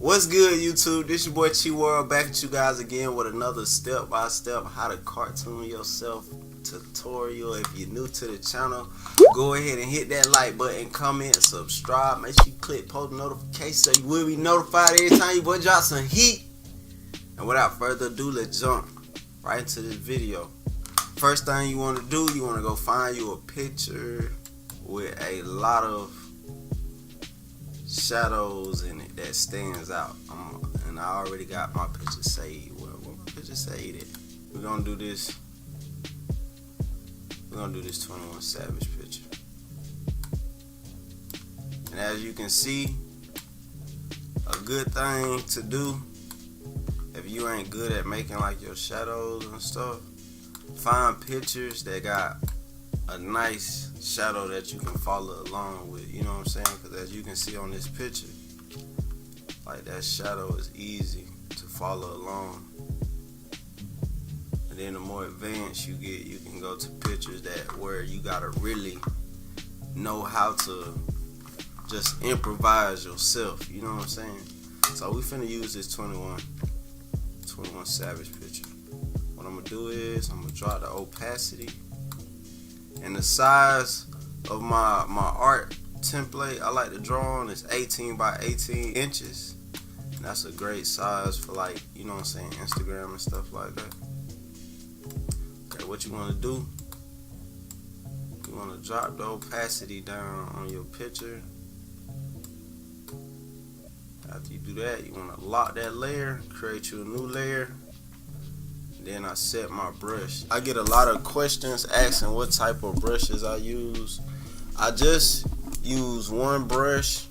What's good, YouTube? This your boy Chi World back at you guys again with another step-by-step how to cartoon yourself tutorial. If you're new to the channel, go ahead and hit that like button, comment, subscribe. Make sure you click post notification so you will be notified every time you boy drop some heat. And without further ado, let's jump right into this video. First thing you want to do, you want to go find you a picture with a lot of shadows in it that stands out. And I already got my picture saved. Where my picture saved at? We're gonna do this 21 Savage picture. And as you can see, a good thing to do if you ain't good at making like your shadows and stuff, find pictures that got a nice shadow that you can follow along with, you know what I'm saying? Because as you can see on this picture, like that shadow is easy to follow along. And then the more advanced you get, you can go to pictures that where you gotta really know how to just improvise yourself, you know what I'm saying? So we finna use this 21 Savage picture. What I'm gonna do is I'm gonna drop the opacity. And the size of my art template I like to draw on is 18 by 18 inches. And that's a great size for, like, you know what I'm saying, Instagram and stuff like that. Okay, what you want to do, you want to drop the opacity down on your picture. After you do that, you want to lock that layer, create you a new layer. Then I set my brush. I get a lot of questions asking what type of brushes I use. I just use one brush,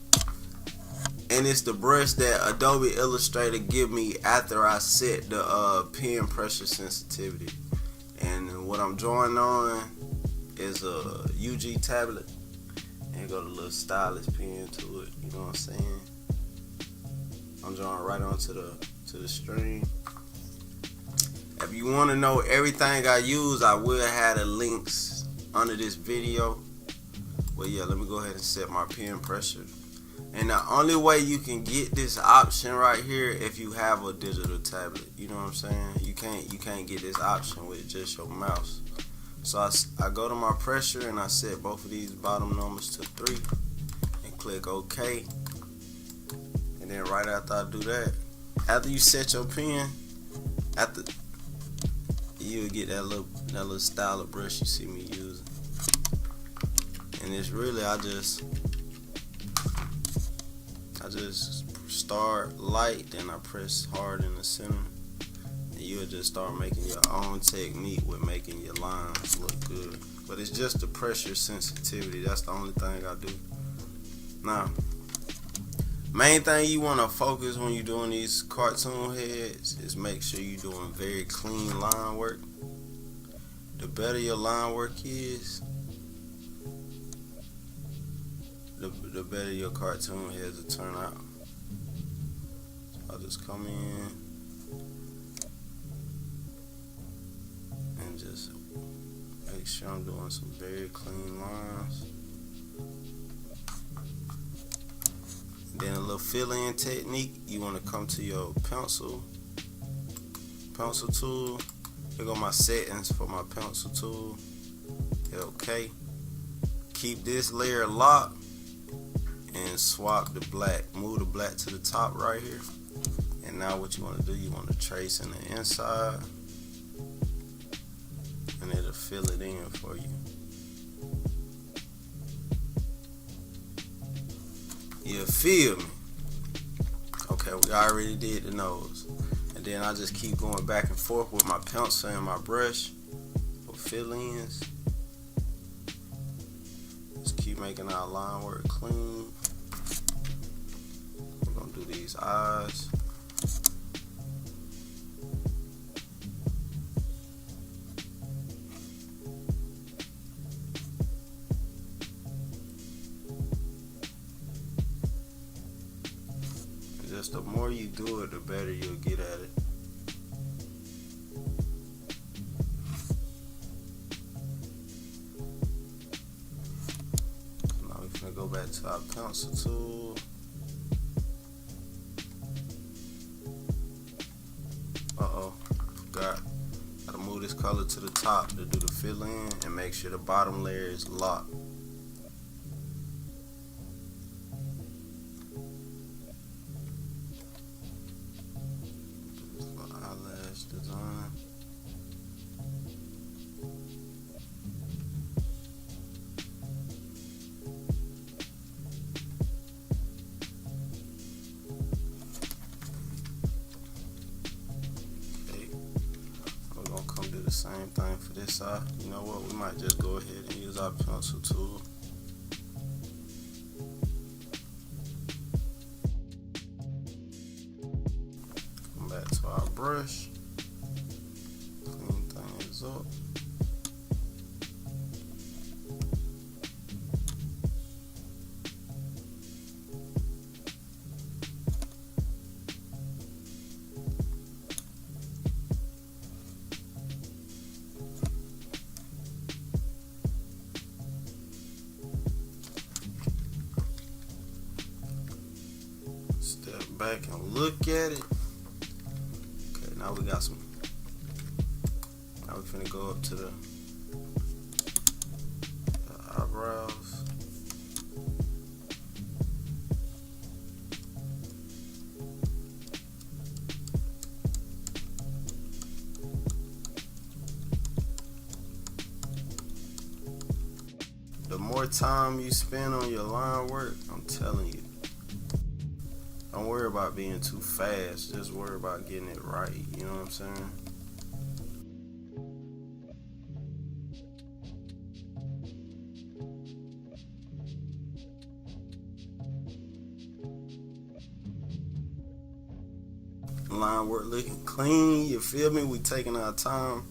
and it's the brush that Adobe Illustrator give me after I set the pen pressure sensitivity. And what I'm drawing on is a UG tablet, and got a little stylus pen to it. You know what I'm saying? I'm drawing right onto the string. If you want to know everything I use, I will have the links under this video. Well, yeah, let me go ahead and set my pen pressure. And the only way you can get this option right here if you have a digital tablet. You know what I'm saying? You can't get this option with just your mouse. So I go to my pressure and I set both of these bottom numbers to 3 and click OK. And then right after I do that, after you set your pen, you'll get that little style of brush you see me using. And it's really, I just start light, then I press hard in the center, and you'll just start making your own technique with making your lines look good. But it's just the pressure sensitivity, that's the only thing I do. Now, main thing you want to focus when you're doing these cartoon heads is make sure you're doing very clean line work. The better your line work is, the better your cartoon heads will turn out. So I'll just come in and just make sure I'm doing some very clean lines. Then a little fill-in technique, you want to come to your pencil tool. Here go my settings for my pencil tool. Hit OK. Keep this layer locked and swap the black. Move the black to the top right here. And now what you want to do, you want to trace in the inside, and it'll fill it in for you. You feel me? Okay, we already did the nose. And then I just keep going back and forth with my pencil and my brush for fill-ins. Just keep making our line work clean. We're gonna do these eyes. Just the more you do it, the better you'll get at it. Now we're gonna go back to our pencil tool. color to the top to do the fill in, and make sure the bottom layer is locked. Eyelash design. Do the same thing for this side. You know what, we might just go ahead and use our pencil tool. Come back to our brush, clean things up. Step back and look at it. Okay, now we got some. Now we're finna go up to the eyebrows. The more time you spend on your line work, I'm telling you, don't worry about being too fast, just worry about getting it right, you know what I'm saying? Line work looking clean, you feel me? We taking our time.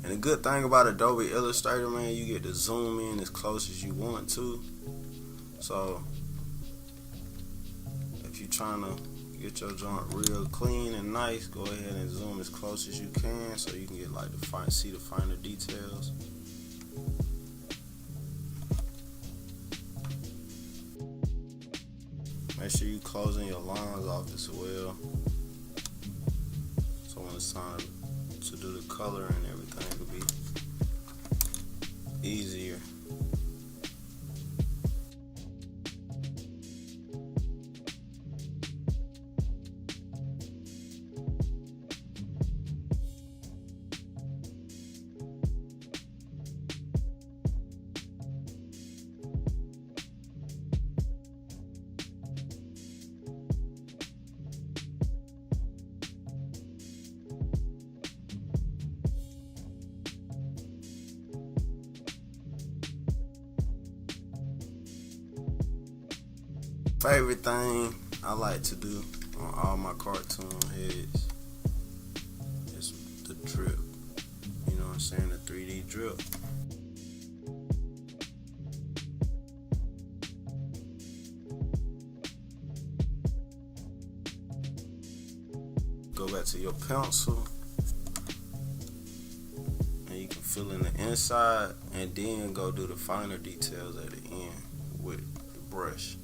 And the good thing about Adobe Illustrator, man, you get to zoom in as close as you want to. So if you're trying to get your joint real clean and nice, go ahead and zoom as close as you can so you can get like see the finer details. Make sure you closing your lines off as well, so when it's time to do the color and everything, it'll be easier. Favorite thing I like to do on all my cartoon heads is the drip. You know what I'm saying? The 3D drip. Go back to your pencil and you can fill in the inside and then go do the finer details at the end with the brush.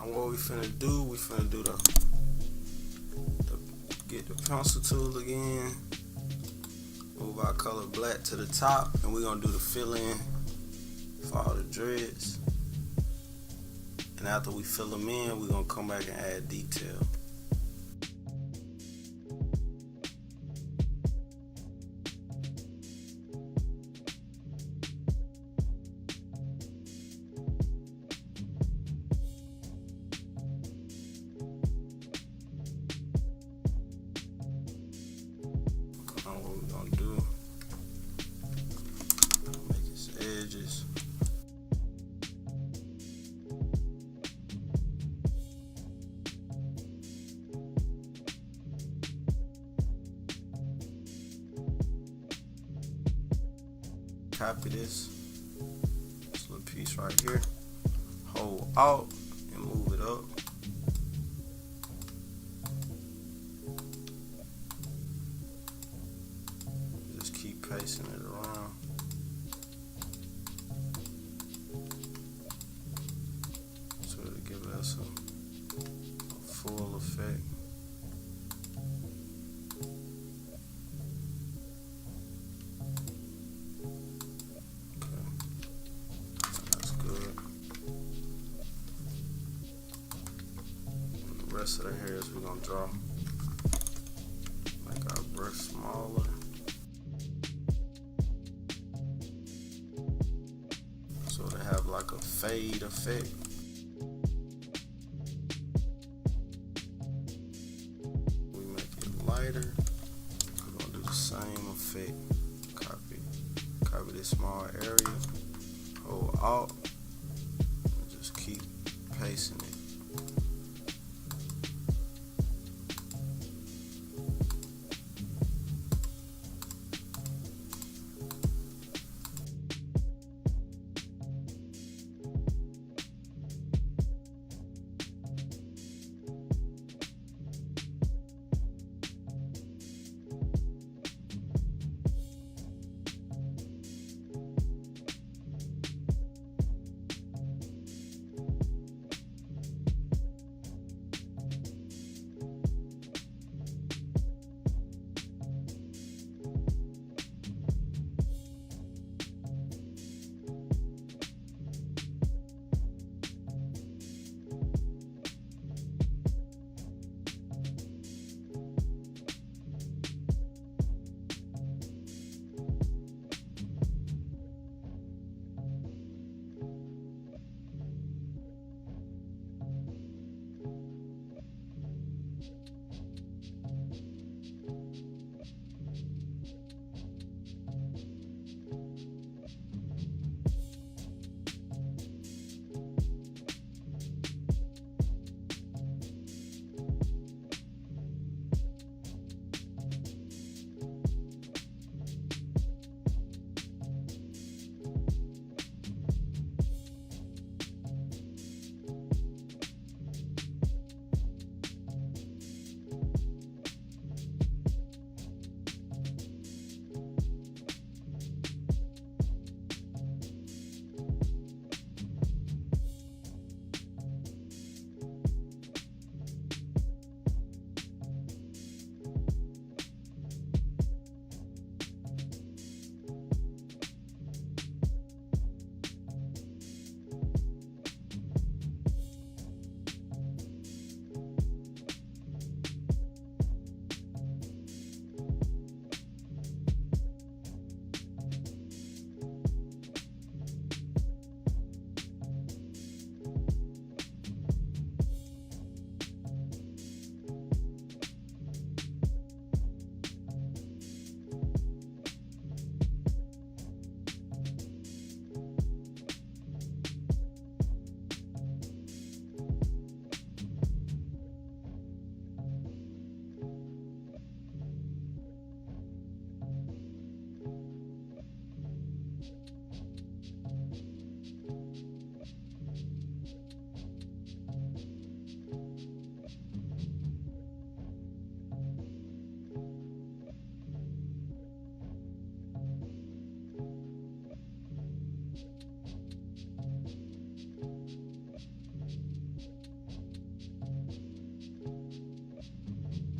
What we finna do the get the pencil tool again, move our color black to the top, and we're gonna do the fill in for all the dreads. And after we fill them in, we're gonna come back and add detail. What we're gonna do, make his edges. copy this little piece right here, hold Alt and move it up. Just keep pasting it around. So it'll give us a full effect. Rest of the hairs we're gonna draw, make our brush smaller, so they have like a fade effect. We make it lighter. We're gonna do the same effect. Copy this small area, hold Alt, and just keep pasting it.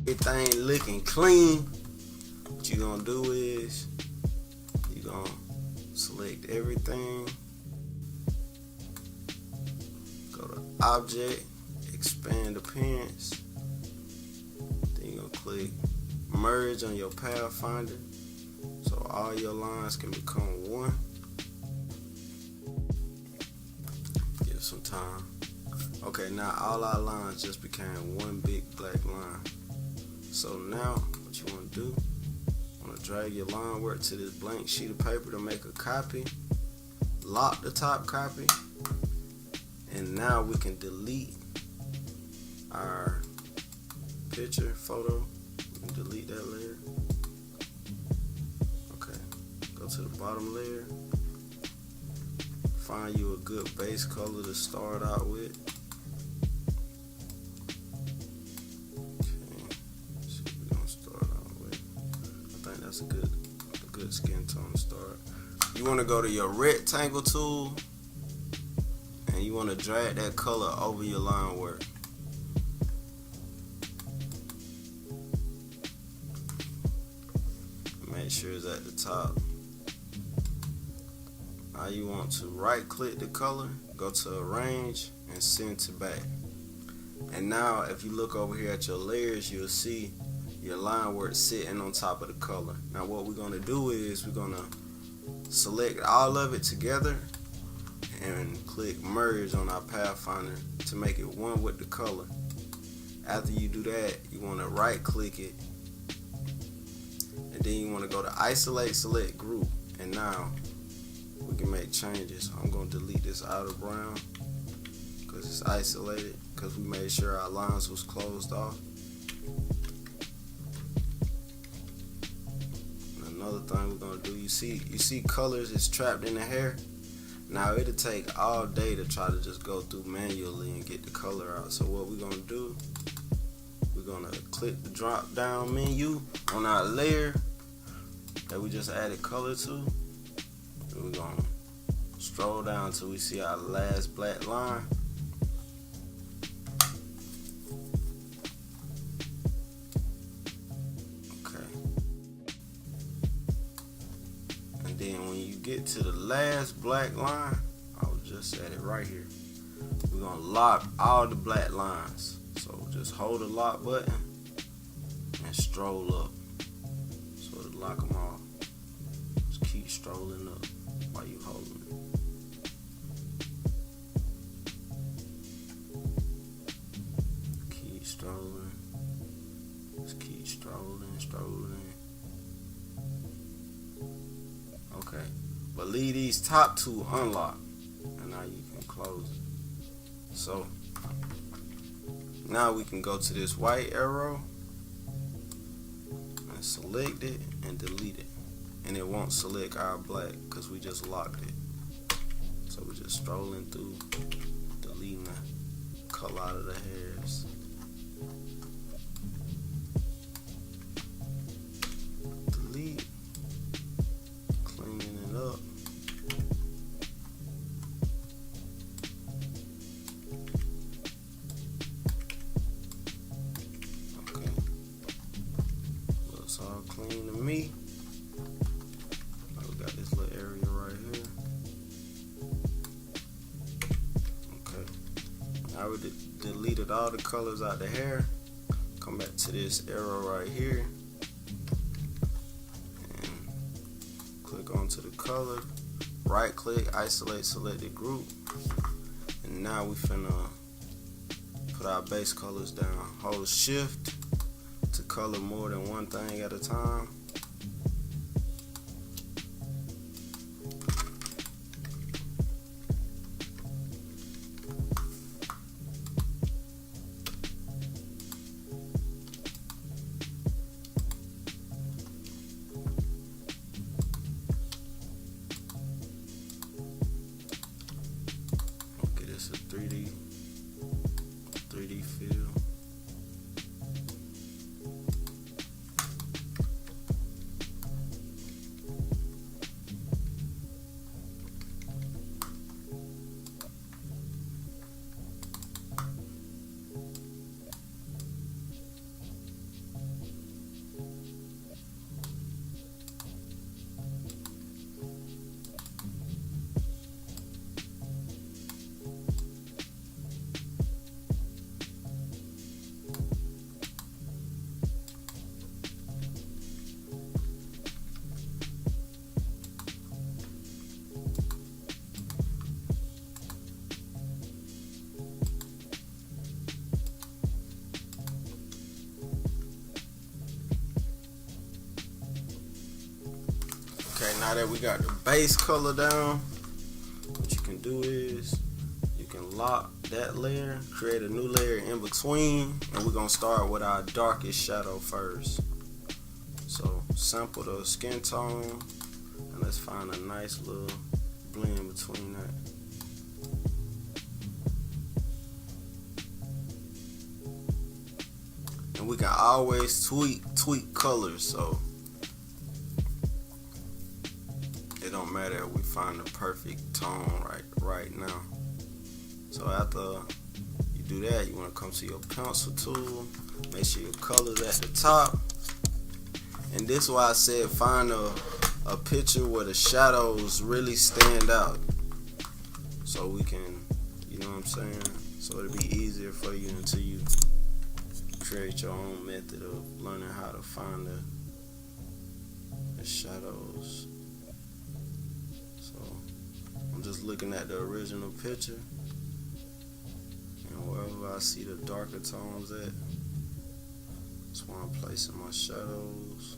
Everything looking clean. What you're gonna do is you're gonna select everything, go to Object, Expand Appearance, then you're gonna click Merge on your Pathfinder so all your lines can become one. Give it some time. Okay, now all our lines just became one big black line. So now what you want to do, you want to drag your line work to this blank sheet of paper to make a copy, lock the top copy, and now we can delete our picture, photo. We can delete that layer. Okay, go to the bottom layer, find you a good base color to start out with. Okay, so we're gonna start out with, I think that's a good skin tone to start. You want to go to your rectangle tool and you want to drag that color over your line work. Make sure it's at the top. Now you want to right click the color, go to arrange and send to back. And now if you look over here at your layers, you'll see your line work sitting on top of the color. Now what we're going to do is we're going to select all of it together and click merge on our pathfinder to make it one with the color. After you do that, you want to right click it and then you want to go to isolate, select group, and now we can make changes. I'm going to delete this outer brown because it's isolated, because we made sure our lines was closed off. And another thing we're going to do, you see colors is trapped in the hair. Now it'll take all day to try to just go through manually and get the color out. So what we're going to do, we're going to click the drop down menu on our layer that we just added color to. And we're going to stroll down until we see our last black line. Okay. And then when you get to the last black line, I will just set it right here. We're going to lock all the black lines. So just hold the lock button and stroll up. So to lock them all. Just keep strolling up while you holding it. Keep strolling. Just keep strolling. Okay. But leave these top two unlocked. And now you can close it. So now we can go to this white arrow and select it and delete it. And it won't select our black because we just locked it. So we're just strolling through, deleting the color out of the hairs. Delete, cleaning it up. Okay, looks all clean to me. We got this little area right here. Okay, I already deleted all the colors out the hair. Come back to this arrow right here and click onto the color. Right click, isolate selected group, and now we finna put our base colors down. Hold shift to color more than one thing at a time. Okay, this is 3D feel. Okay, now that we got the base color down, what you can do is you can lock that layer, create a new layer in between, and we're gonna start with our darkest shadow first. So sample the skin tone and let's find a nice little blend between that. we can always tweak colors, so it don't matter if we find the perfect tone right now. So after you do that, you want to come to your pencil tool, make sure your color's at the top, and this is why I said find a picture where the shadows really stand out, so we can, you know what I'm saying, so it'll be easier for you until you create your own method of learning how to find the shadows. So I'm just looking at the original picture, and wherever I see the darker tones at, that's where I'm placing my shadows.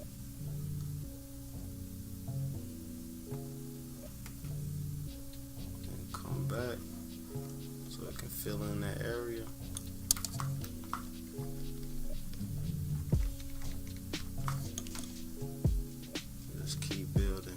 And come back so it can fill in that area. Just keep building.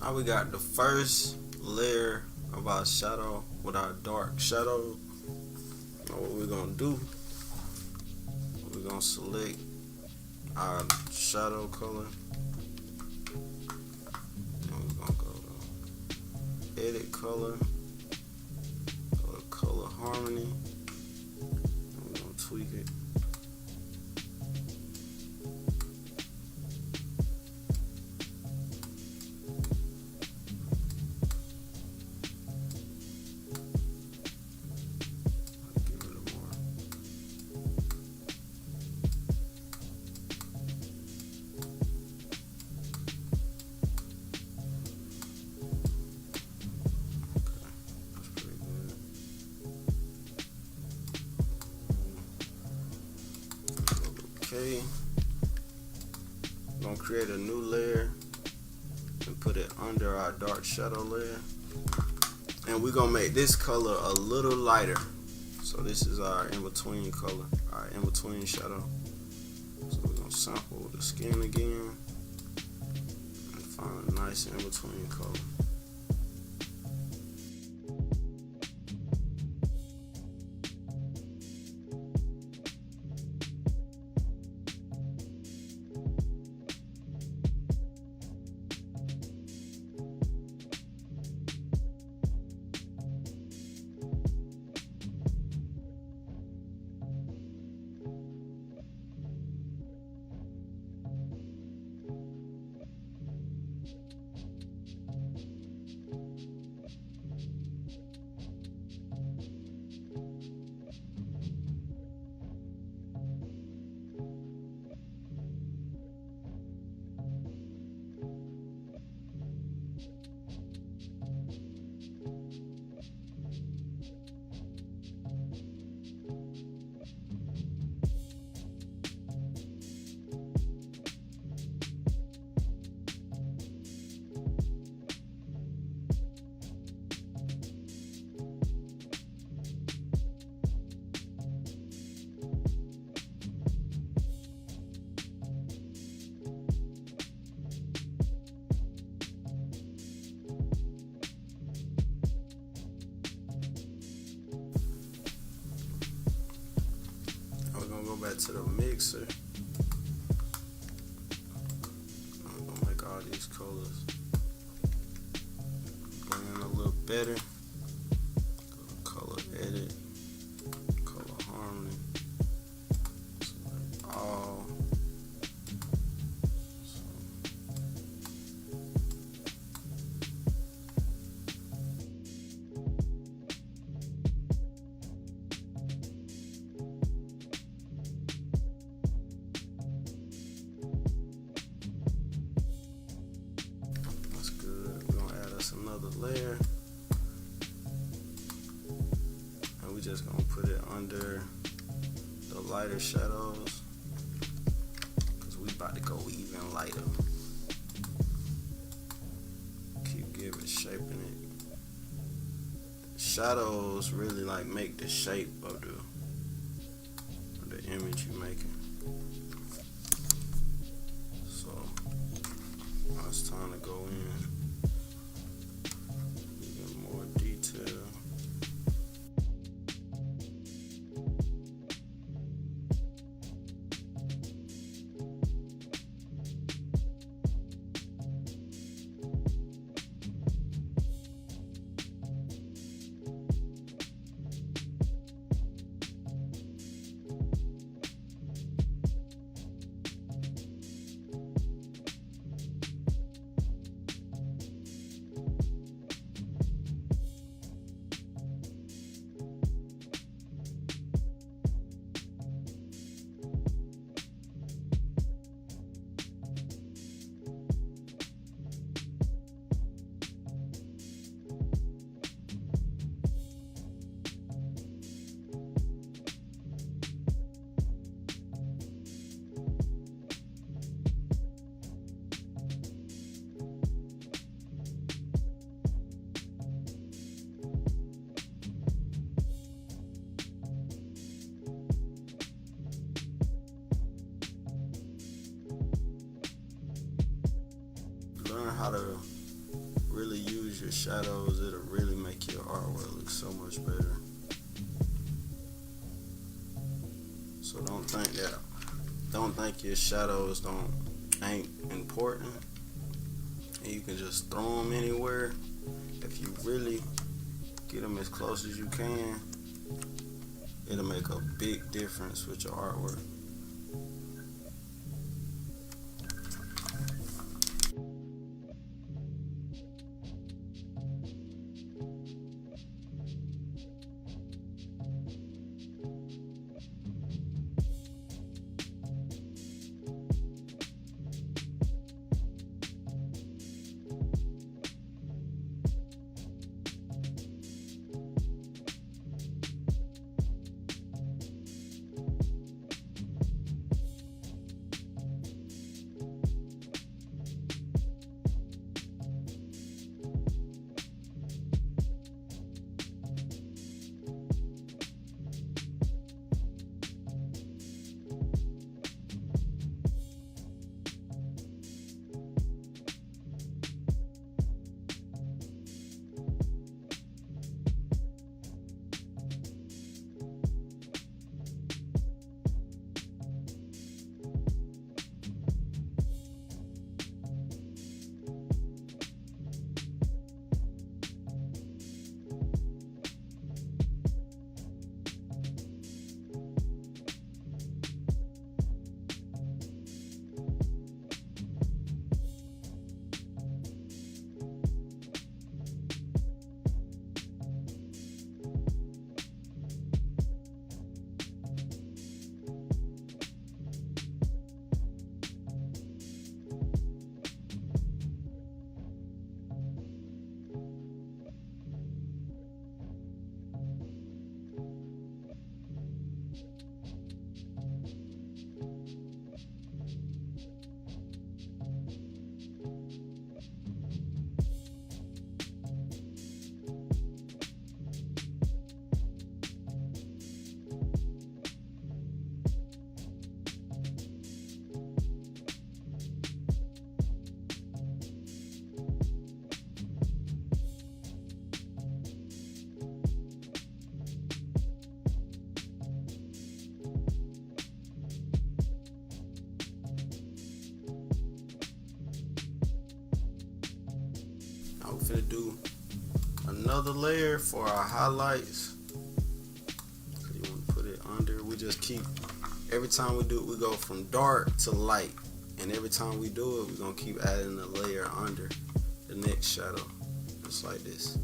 Now we got the first layer of our shadow with our dark shadow. Now what we're gonna do, we're gonna select our shadow color, and we're gonna go to edit color, go to color harmony, and we're gonna tweak it. Okay, I'm gonna create a new layer and put it under our dark shadow layer, and we're gonna make this color a little lighter. So this is our in-between color, our in-between shadow. So we're gonna sample the skin again and find a nice in-between color. go back to the mixer. I'm gonna make all these colors blend a little better. Go to color edit, color harmony, select all. That's good. We're gonna add us another layer. And we're just gonna put it under the lighter shadows, because we about to go even lighter. Keep giving, shaping it. Shadows really like make the shape of the image you're making. So now it's time to go in even more detail. Learn how to really use your shadows. It'll really make your artwork look so much better. So don't think your shadows ain't important, and you can just throw them anywhere. If you really get them as close as you can, it'll make a big difference with your artwork. Now we're finna do another layer for our highlights. So you want to put it under. We just keep, every time we do it, we go from dark to light. And every time we do it, we're going to keep adding a layer under the next shadow. Just like this.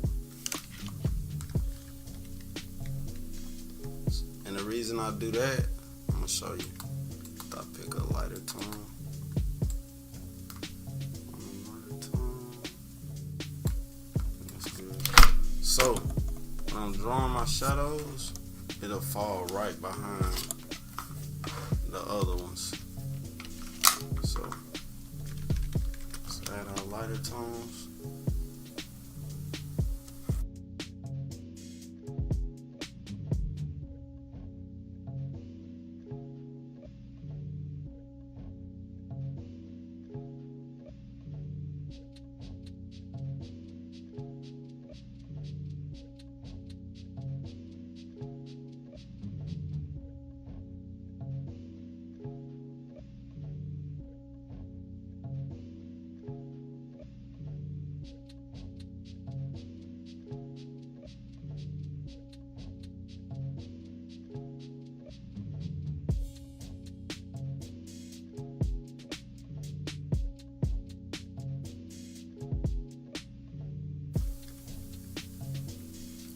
And the reason I do that, I'm going to show you. I pick a lighter tone. That's good. So, when I'm drawing my shadows, it'll fall right behind the other ones. So, let's add our lighter tones.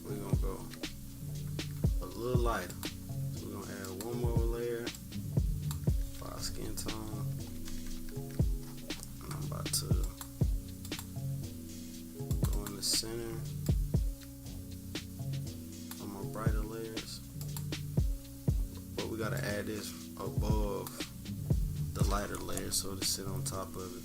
We're gonna go a little lighter. So we're gonna add one more layer for our skin tone. And I'm about to go in the center on my brighter layers. But we gotta add this above the lighter layer so to sit on top of it.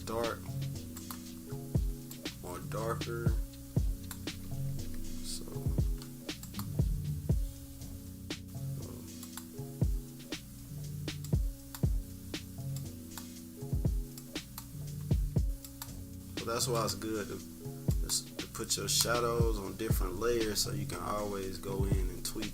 Dark, more darker. So that's why it's good to put your shadows on different layers so you can always go in and tweak.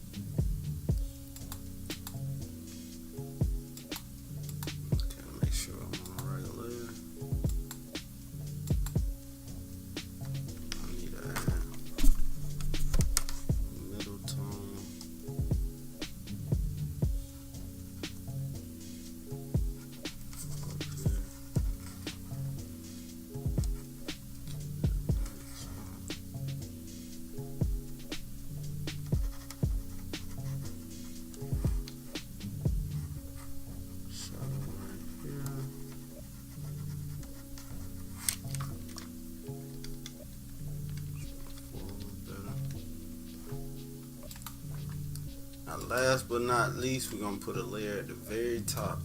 Now last but not least, we're going to put a layer at the very top.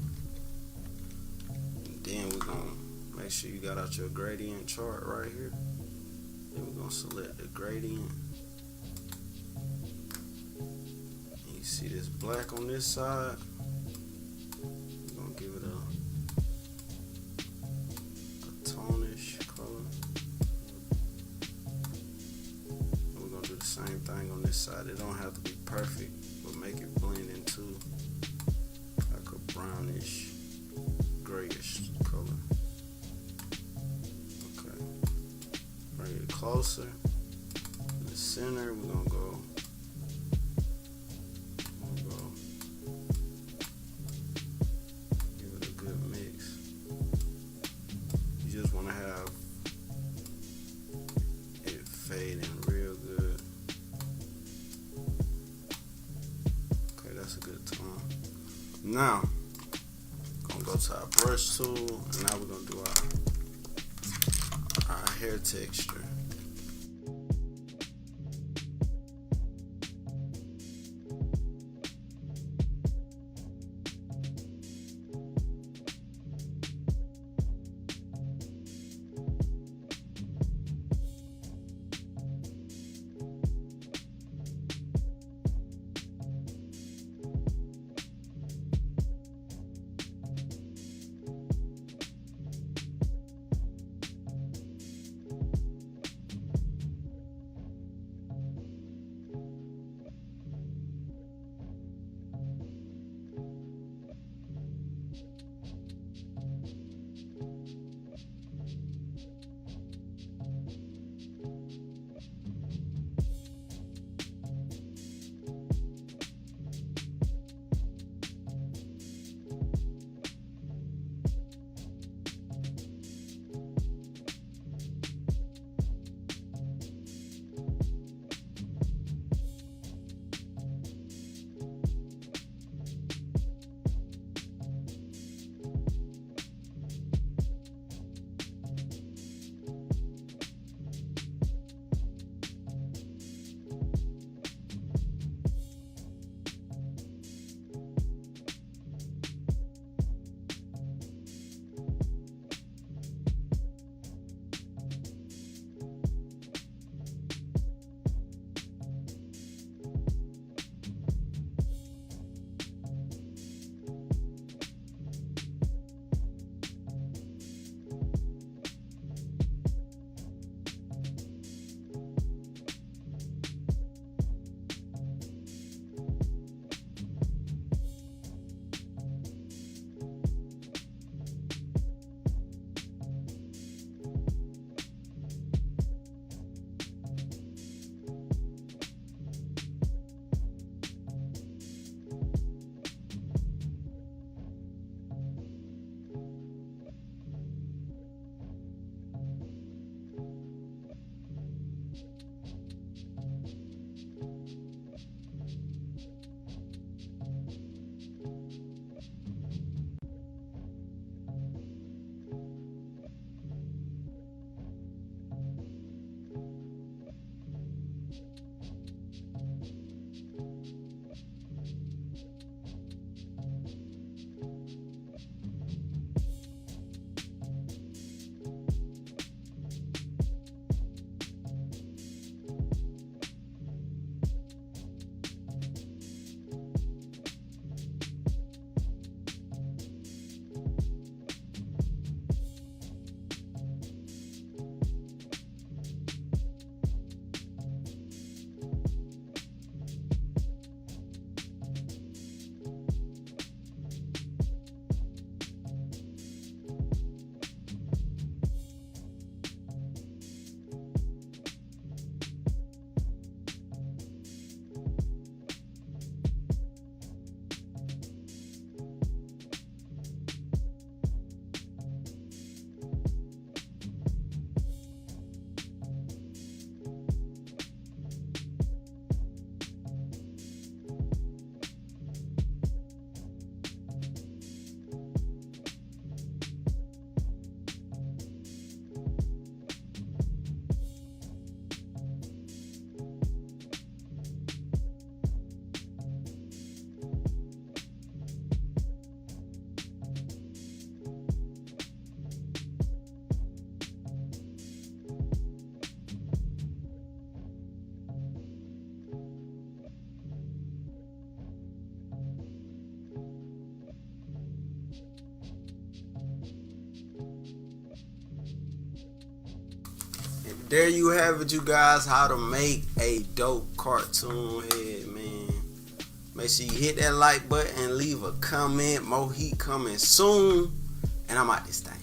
And then we're going to make sure you got out your gradient chart right here. Then we're going to select the gradient. And you see this black on this side. We're going to give it a tonish color. And we're going to do the same thing side. It don't have to be perfect, but make it blend into like a brownish, grayish color. Okay. Bring it closer. In the center, we're gonna go. Give it a good mix. You just want to have it fade in real good. Okay, that's a good tone. Now, gonna go to our brush tool, and now we're gonna do our hair texture. there you have it, you guys, how to make a dope cartoon head, man. Make sure you hit that like button, leave a comment. More heat coming soon, and I'm out this thing.